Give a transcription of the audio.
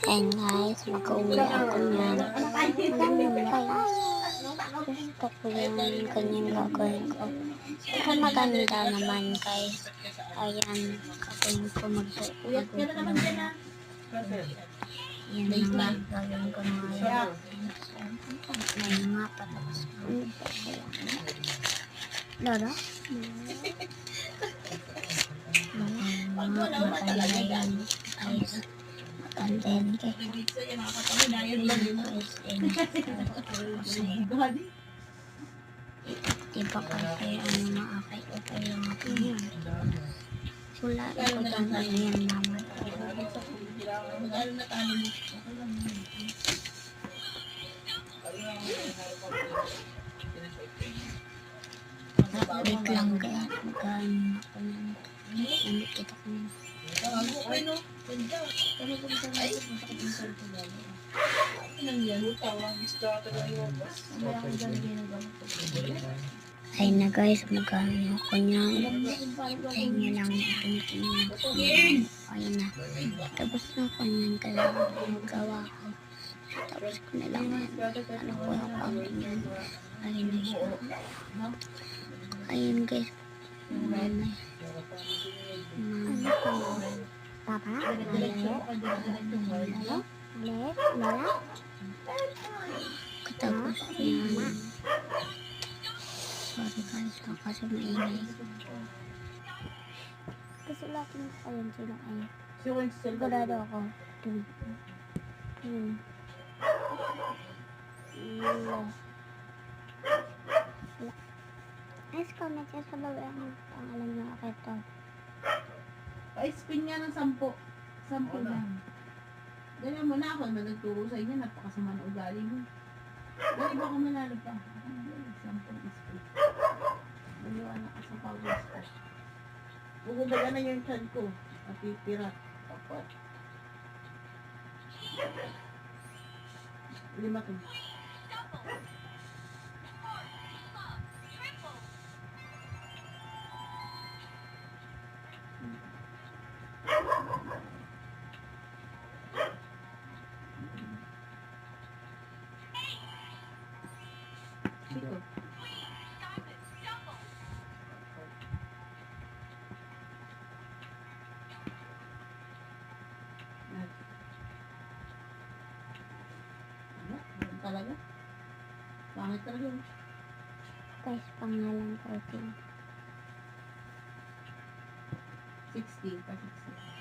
And guys, mag-uwi ako niyan. Guys, gusto ko yung kanyang gagawin ko. Pero maganda naman guys. Ayan, gagawin ko mag-uwi ko naman. Yan naman gagawin ko ngayon. May nga patapos ko. Lolo? Maganda yan guys. Content kay diba kasi ano okay lang ako yan. Wala ito dyan ano yan naman. Wait lang kaya magkano ako ng nandikita ko na. Ay na guys, magkano ako niyang ayun niya lang tingin. Ayun na. Tapos na ako niyan kailangan magawa ko. Tapos ko na lang yan. Ano ko yung accounting yan. Ayun na siya. Ayun guys. Ano ko? Papa? Lola? Katapos yan. Sorry guys, kasi maingay. Kasi lahat ng ayun sila ay sigurado ako. Nice comment siya sa baba ang pangalan niya ako ito. Pa-spin niya ng 10. 10 lang. Ganyan mo na ako na nagturo sa inyo, napakasama na ugali mo. Dali ba ako manalo pa? 10 spin. Naliwana ka sa powers ko. Pugundaga na yung chan ko. At pirat. Dapat. 5 to. Talaga? Pangit talaga. Guys, pangalan ko ito. 60 pa 60.